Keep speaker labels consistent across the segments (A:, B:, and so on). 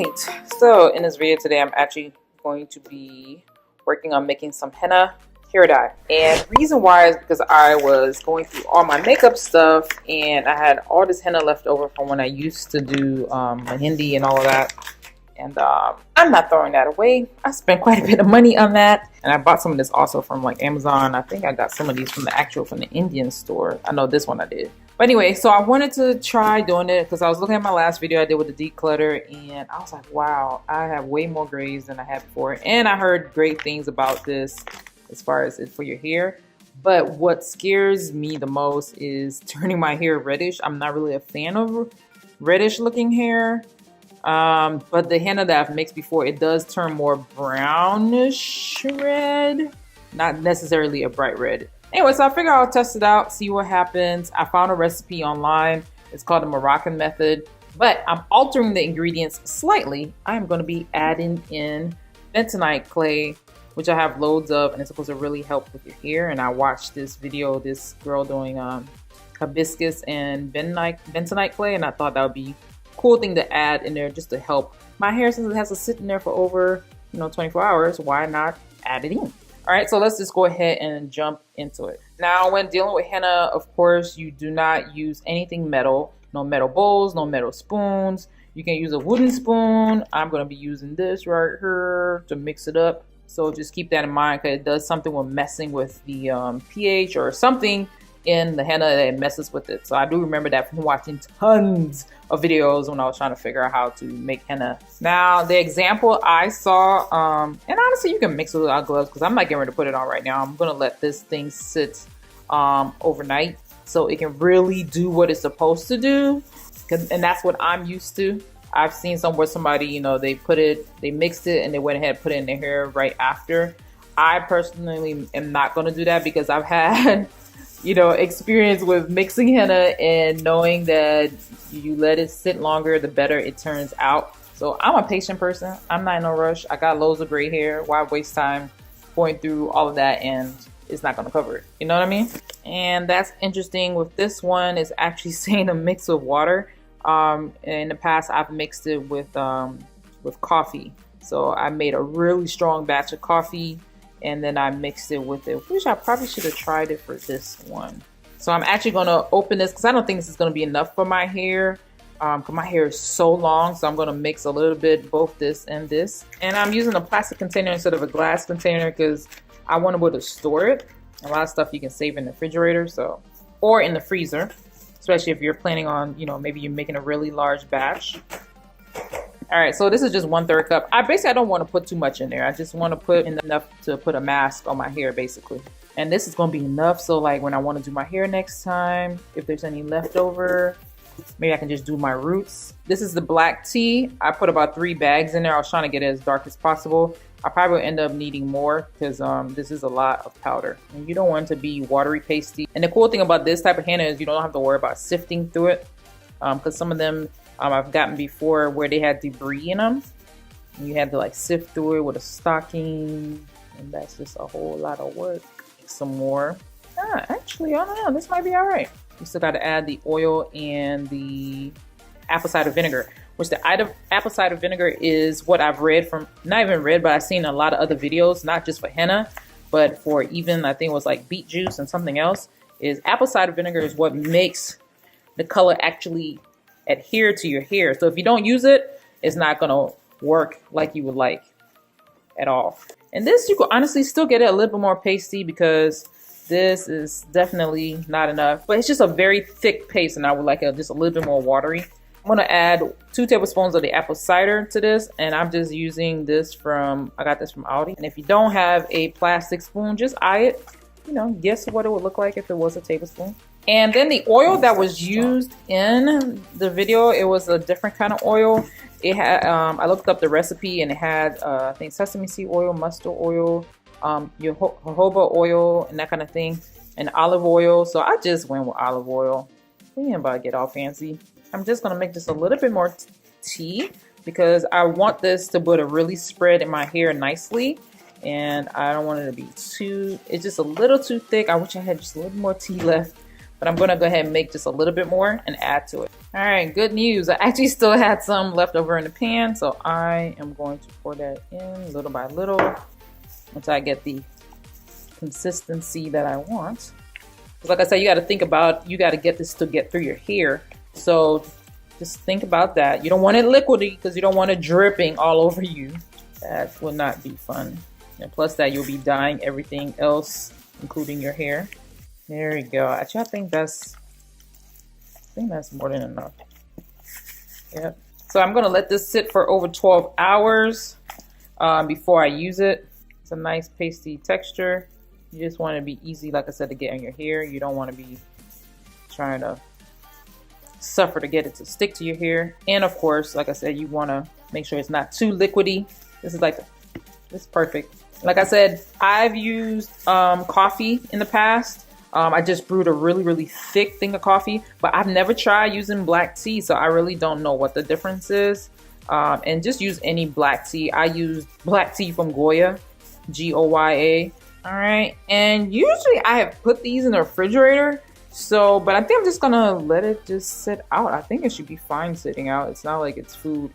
A: right, so in this video today I'm actually going to be working on making some henna hair dye. And the reason why is because I was going through all my makeup stuff and I had all this henna left over from when I used to do mehendi and all of that. And I'm not throwing that away. I spent quite a bit of money on that. And I bought some of this also from like Amazon. I think I got some of these from the Indian store. I know this one I did. But anyway, so I wanted to try doing it because I was looking at my last video I did with the declutter and I was like, wow, I have way more grays than I had before. And I heard great things about this as far as it for your hair. But what scares me the most is turning my hair reddish. I'm not really a fan of reddish looking hair. But the henna that I've mixed before, it does turn more brownish red, not necessarily a bright red. Anyway, so I figured I'll test it out, see what happens. I found a recipe online. It's called the Moroccan method, but I'm altering the ingredients slightly. I'm going to be adding in bentonite clay, which I have loads of, and it's supposed to really help with your hair. And I watched this video, this girl doing hibiscus and bentonite clay, and I thought that would be cool thing to add in there just to help my hair, since it has to sit in there for over 24 hours. Why not add it in? All right, so let's just go ahead and jump into it. Now, when dealing with henna, of course, you do not use anything metal. No metal bowls, no metal spoons. You can use a wooden spoon. I'm going to be using this right here to mix it up. So just keep that in mind, because it does something with messing with the pH or something in the henna that messes with it. So I do remember that from watching tons of videos when I was trying to figure out how to make henna. Now, the example I saw, and honestly, you can mix it without gloves because I'm not getting ready to put it on right now. I'm going to let this thing sit overnight so it can really do what it's supposed to do. And that's what I'm used to. I've seen somewhere somebody, they mixed it and they went ahead and put it in their hair right after. I personally am not going to do that because I've had experience with mixing henna and knowing that you let it sit longer, the better it turns out. So I'm a patient person. I'm not in a rush. I got loads of gray hair. Why waste time going through all of that and it's not going to cover it? You know what I mean? And that's interesting with this one is actually saying a mix of water. In the past, I've mixed it with coffee. So I made a really strong batch of coffee and then I mixed it with it, which I probably should have tried it for this one. So I'm actually going to open this because I don't think this is going to be enough for my hair. Because my hair is so long, so I'm going to mix a little bit, both this and this. And I'm using a plastic container instead of a glass container because I want to be able to store it. A lot of stuff you can save in the refrigerator, or in the freezer, especially if you're planning on, maybe you're making a really large batch. All right, so this is just 1/3 cup. I don't want to put too much in there. I just want to put in enough to put a mask on my hair, basically. And this is going to be enough. So like when I want to do my hair next time, if there's any leftover, maybe I can just do my roots. This is the black tea. I put about 3 bags in there. I was trying to get it as dark as possible. I probably will end up needing more because this is a lot of powder. And you don't want it to be watery pasty. And the cool thing about this type of henna is you don't have to worry about sifting through it. Because some of them I've gotten before where they had debris in them. And you had to like sift through it with a stocking. And that's just a whole lot of work. Some more. Actually, I don't know. This might be all right. You still got to add the oil and the apple cider vinegar, which the apple cider vinegar is what I've read from, not even read, but I've seen a lot of other videos, not just for henna, but for even, I think it was like beet juice and something else, is apple cider vinegar is what makes the color actually adhere to your hair. So if you don't use it, it's not going to work like you would like at all. And this, you could honestly still get it a little bit more pasty because this is definitely not enough. But it's just a very thick paste and I would like it just a little bit more watery. I'm going to add 2 tablespoons of the apple cider to this. And I'm just using this I got this from Aldi. And if you don't have a plastic spoon, just eye it. Guess what it would look like if it was a tablespoon. And then the oil that was used in the video, it was a different kind of oil. It had, I looked up the recipe and it had, I think sesame seed oil, mustard oil, jojoba oil and that kind of thing, and olive oil. So I just went with olive oil. We ain't about to get all fancy. I'm just going to make just a little bit more tea because I want this to be able to really spread in my hair nicely. And I don't want it to be it's just a little too thick. I wish I had just a little more tea left. But I'm going to go ahead and make just a little bit more and add to it. All right, good news. I actually still had some left over in the pan, so I am going to pour that in little by little until I get the consistency that I want. Like I said, you got to think about, you got to get this to get through your hair. So just think about that. You don't want it liquidy because you don't want it dripping all over you. That will not be fun. And plus that, you'll be dyeing everything else, including your hair. There we go. Actually, I think that's more than enough. Yep. So I'm gonna let this sit for over 12 hours before I use it. It's a nice pasty texture. You just want to be easy, like I said, to get in your hair. You don't want to be trying to suffer to get it to stick to your hair. And of course, like I said, you want to make sure it's not too liquidy. This is perfect. Like I said, I've used coffee in the past. I just brewed a really, really thick thing of coffee, but I've never tried using black tea, so I really don't know what the difference is. And just use any black tea. I use black tea from Goya, Goya. All right, and usually I have put these in the refrigerator, but I think I'm just gonna let it just sit out. I think it should be fine sitting out. It's not like it's food,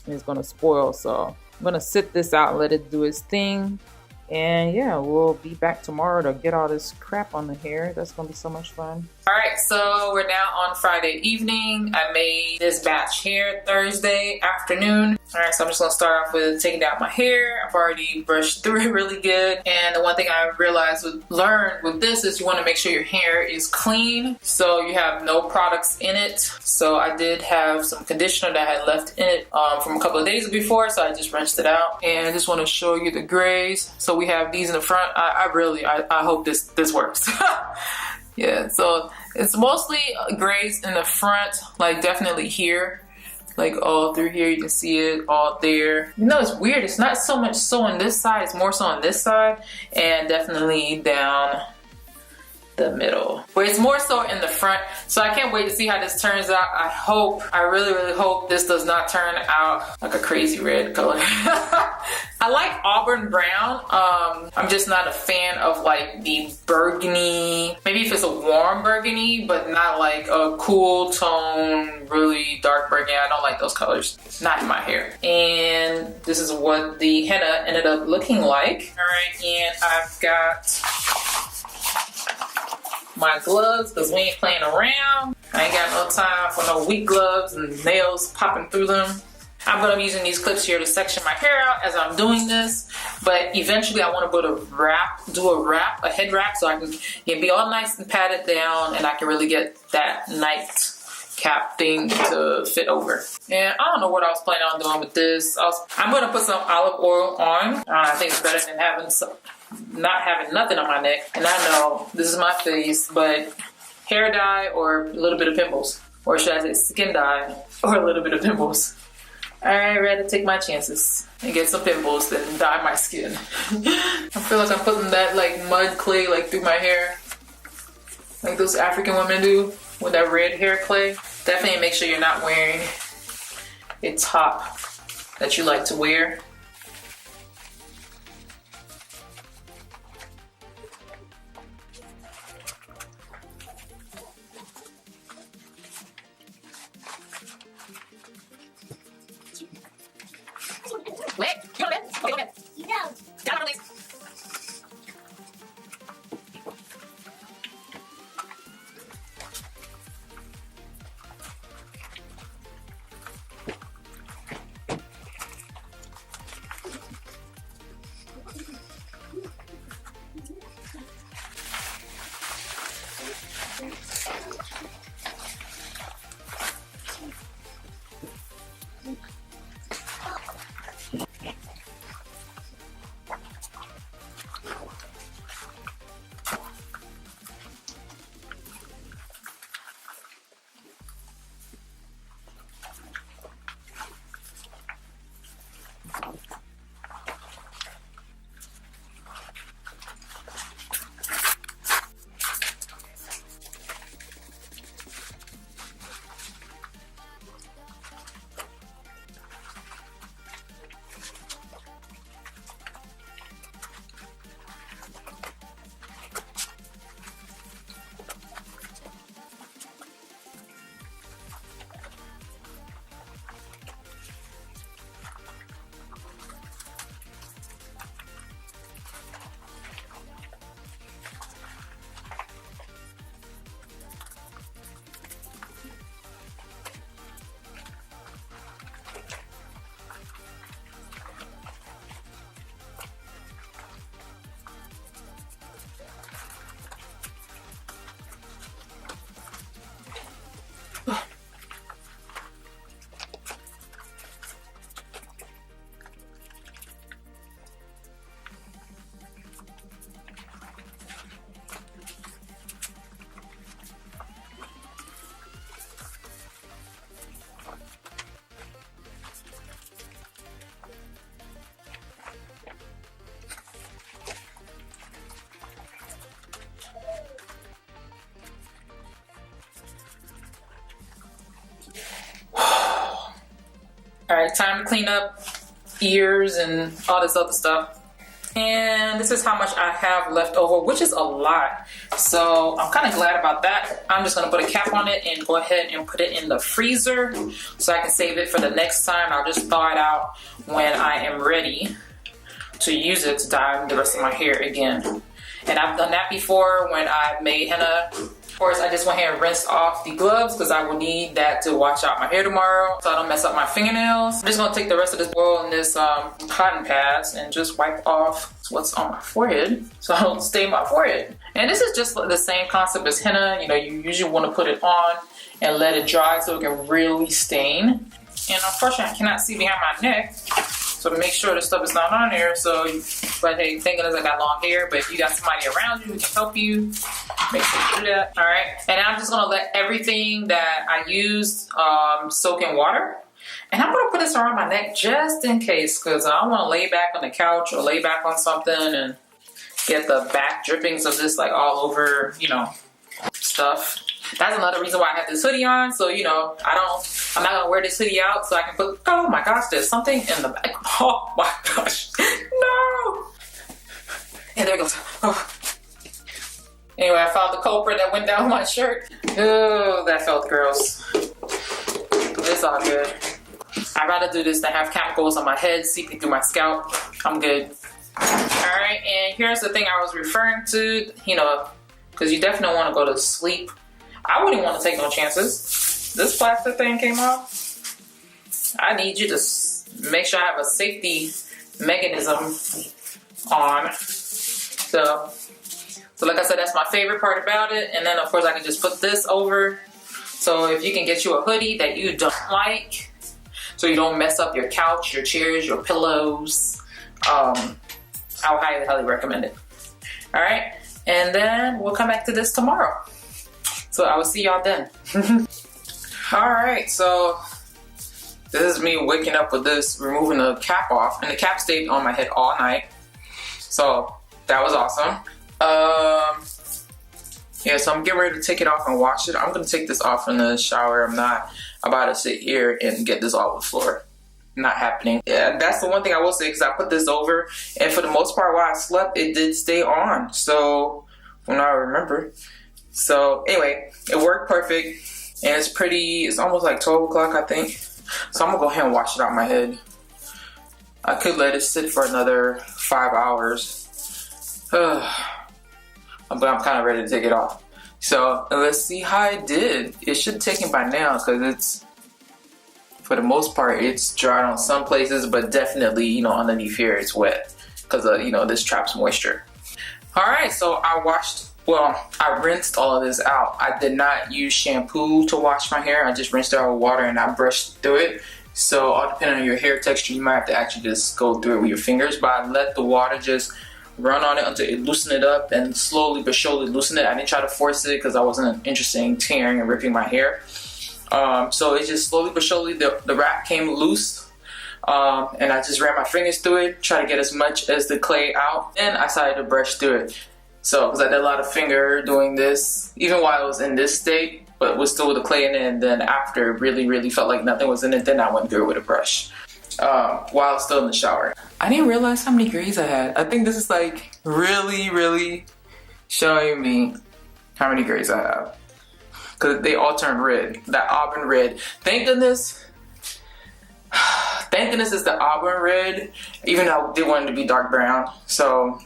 A: it's gonna spoil, so I'm gonna sit this out and let it do its thing. And yeah, we'll be back tomorrow to get all this crap on the hair. That's gonna be so much fun. All right, so we're now on Friday evening. I made this batch here Thursday afternoon. All right, so I'm just gonna start off with taking out my hair. I've already brushed through it really good. And the one thing I learned with this is you wanna make sure your hair is clean, so you have no products in it. So I did have some conditioner that I had left in it from a couple of days before, so I just rinsed it out. And I just wanna show you the grays. So we have these in the front. I hope this works. Yeah, so it's mostly grays in the front, like definitely here, like all through here. You can see it all there. You know, it's weird. It's not so much so on this side. It's more so on this side, and definitely down the middle, but it's more so in the front. So I can't wait to see how this turns out. I really, really hope this does not turn out like a crazy red color. I like auburn brown. I'm just not a fan of like the burgundy. Maybe if it's a warm burgundy, but not like a cool tone, really dark burgundy. I don't like those colors. Not in my hair. And this is what the henna ended up looking like. All right, and I've got my gloves because we ain't playing around. I ain't got no time for no weak gloves and nails popping through them. I'm going to be using these clips here to section my hair out as I'm doing this, but eventually I want to do a head wrap, so I can be all nice and patted down, and I can really get that nightcap thing to fit over. And I don't know what I was planning on doing with this. I'm going to put some olive oil on. I think it's better than not having nothing on my neck. And I know this is my face, but hair dye or a little bit of pimples, or should I say skin dye or a little bit of pimples. I'd rather take my chances and get some pimples than dye my skin. I feel like I'm putting that like mud clay like through my hair, like those African women do with that red hair clay. Definitely make sure you're not wearing a top that you like to wear. All right, time to clean up ears and all this other stuff. And this is how much I have left over, which is a lot. So I'm kind of glad about that. I'm just gonna put a cap on it and go ahead and put it in the freezer so I can save it for the next time. I'll just thaw it out when I am ready to use it to dye the rest of my hair again. And I've done that before when I made henna. Of course, I just went ahead and rinsed off the gloves because I will need that to wash out my hair tomorrow so I don't mess up my fingernails. I'm just gonna take the rest of this oil and this cotton pads and just wipe off what's on my forehead so I don't stain my forehead. And this is just the same concept as henna. You know, you usually want to put it on and let it dry so it can really stain. And unfortunately, I cannot see behind my neck. So to make sure the stuff is not on there, but hey, thank goodness I got long hair, but if you got somebody around you who can help you, make sure you do that. All right, and I'm just gonna let everything that I used soak in water. And I'm gonna put this around my neck just in case, because I don't wanna lay back on the couch or lay back on something and get the back drippings of this like all over, you know, stuff. That's another reason why I have this hoodie on. So, you know, I'm not gonna wear this hoodie out so I can put, oh my gosh, there's something in the back. Oh my gosh, no. And there it goes. Oh. Anyway, I found the culprit that went down my shirt. Oh, that felt gross. It's all good. I'd rather do this than have chemicals on my head seeping through my scalp. I'm good. All right, and here's the thing I was referring to, you know, because you definitely want to go to sleep. I wouldn't want to take no chances. This plastic thing came off. I need you to make sure I have a safety mechanism on. So like I said, that's my favorite part about it. And then of course I can just put this over. So if you can get you a hoodie that you don't like, so you don't mess up your couch, your chairs, your pillows, I would highly, highly recommend it. All right, and then we'll come back to this tomorrow. So I will see y'all then. All right, so this is me waking up with this, removing the cap off, and the cap stayed on my head all night. So that was awesome. Yeah, so I'm getting ready to take it off and wash it. I'm gonna take this off in the shower. I'm not about to sit here and get this off the floor. Not happening. Yeah, that's the one thing I will say, because I put this over, and for the most part while I slept, it did stay on. So when I remember. So anyway, it worked perfect, and it's almost like 12 o'clock, I think. So I'm gonna go ahead and wash it out my head. I could let it sit for another 5 hours. But I'm kind of ready to take it off. So let's see how I did. It should take it by now, because it's, for the most part, it's dried on some places, but definitely, you know, underneath here it's wet, because you know, this traps moisture. All right, so I rinsed all of this out. I did not use shampoo to wash my hair. I just rinsed it out with water and I brushed through it. So all depending on your hair texture, you might have to actually just go through it with your fingers, but I let the water just run on it until it loosened it up, and slowly but surely loosen it. I didn't try to force it because I wasn't interested in tearing and ripping my hair. So it just slowly but surely, the wrap came loose. And I just ran my fingers through it, try to get as much as the clay out, and I decided to brush through it. So, because I did a lot of finger doing this, even while I was in this state, but was still with the clay in it, and then after really, really felt like nothing was in it, then I went through it with a brush, while I was still in the shower. I didn't realize how many grays I had. I think this is like really, really showing me how many grays I have. Because they all turned red, that auburn red. Thank goodness it's the auburn red, even though I did want it to be dark brown. So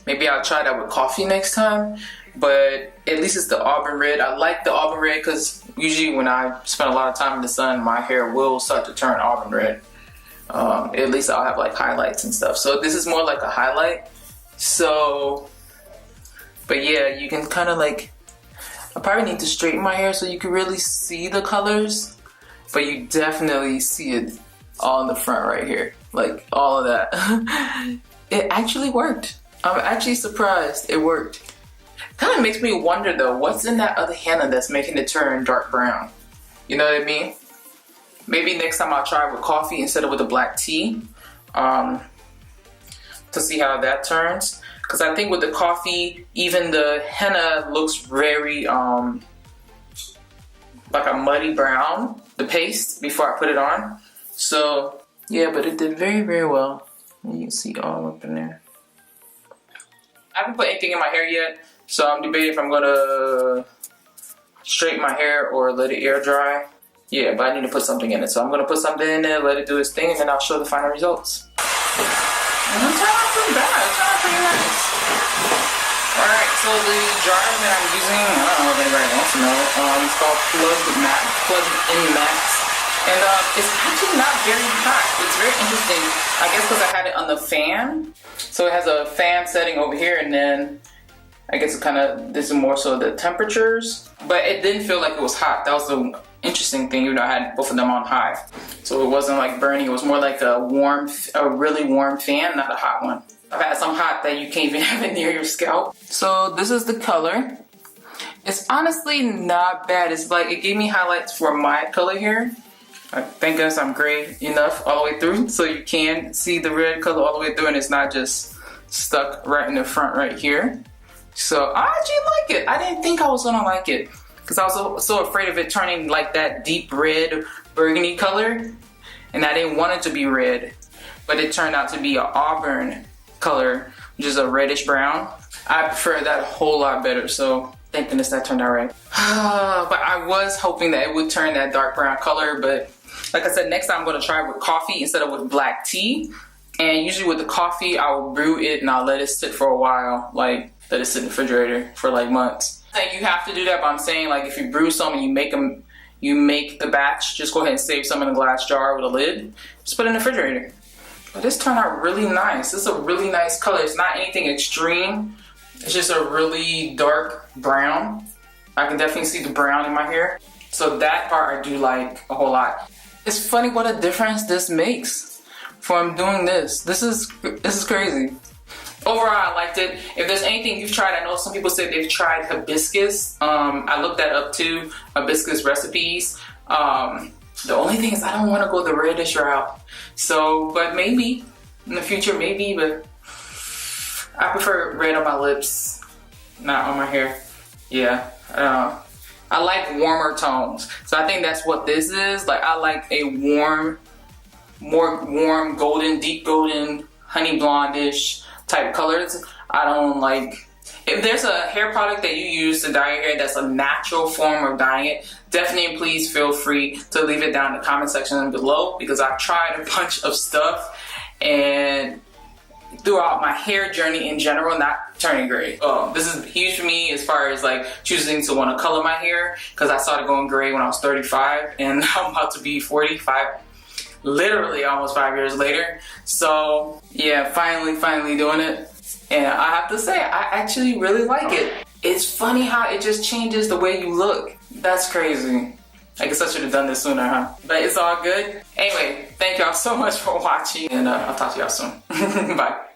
A: maybe I'll try that with coffee next time, but at least it's the auburn red. I like the auburn red because usually when I spend a lot of time in the sun, my hair will start to turn auburn red. At least I'll have like highlights and stuff. So this is more like a highlight. So, but yeah, you can kind of like, I probably need to straighten my hair so you can really see the colors, but you definitely see it all in the front right here, like all of that. It actually worked. I'm actually surprised it worked. Kind of makes me wonder though, what's in that other henna that's making it turn dark brown? You know what I mean? Maybe next time I'll try with coffee instead of with the black tea, to see how that turns. Because I think with the coffee, even the henna looks very like a muddy brown, the paste, before I put it on. So yeah, but it did very, very well. You can see all up in there. I haven't put anything in my hair yet, so I'm debating if I'm gonna straighten my hair or let it air dry. Yeah, but I need to put something in it. So I'm gonna put something in there, let it do its thing, and then I'll show the final results. And it turned out pretty bad. It turned out pretty nice. Alright, so the dryer that I'm using, I don't know if anybody wants to know, it's called Plug In Max. And it's actually not very hot. It's very interesting. I guess because I had it on the fan. So it has a fan setting over here, and then I guess it kind of, this is more so the temperatures. But it didn't feel like it was hot. That was the interesting thing, even though I had both of them on high. So it wasn't like burning. It was more like a really warm fan, not a hot one. I've had some hot that you can't even have it near your scalp. So this is the color. It's honestly not bad. It's like, it gave me highlights for my color here. Thank goodness I'm gray enough all the way through, so you can see the red color all the way through, and it's not just stuck right in the front right here. So I actually like it. I didn't think I was gonna like it, because I was so afraid of it turning like that deep red burgundy color, and I didn't want it to be red, but it turned out to be an auburn color, which is a reddish brown. I prefer that a whole lot better, so thank goodness that turned out right. But I was hoping that it would turn that dark brown color, but like I said, next time I'm gonna try with coffee instead of with black tea. And usually with the coffee, I will brew it and I'll let it sit for a while, like let it sit in the refrigerator for like months. And you have to do that, but I'm saying like if you brew some and you make the batch, just go ahead and save some in a glass jar with a lid, just put it in the refrigerator. But this turned out really nice. This is a really nice color. It's not anything extreme. It's just a really dark brown. I can definitely see the brown in my hair. So that part I do like a whole lot. It's funny what a difference this makes from doing this. This is crazy. Overall, I liked it. If there's anything you've tried, I know some people said they've tried hibiscus. I looked that up too, hibiscus recipes. The only thing is I don't want to go the reddish route. So, but maybe in the future, maybe, but I prefer red on my lips, not on my hair. Yeah, I like warmer tones. So I think that's what this is. Like I like a more warm golden, deep golden, honey blondish type colors. I don't like, if there's a hair product that you use to dye your hair that's a natural form of dyeing it, definitely please feel free to leave it down in the comment section below, because I've tried a bunch of stuff and throughout my hair journey in general, not turning gray. This is huge for me as far as like choosing to want to color my hair, because I started going gray when I was 35 and I'm about to be 45, literally almost 5 years later. So yeah, finally doing it. And I have to say, I actually really like it. It's funny how it just changes the way you look. That's crazy. I guess I should have done this sooner, huh? But it's all good. Anyway, thank y'all so much for watching, and I'll talk to y'all soon. Bye.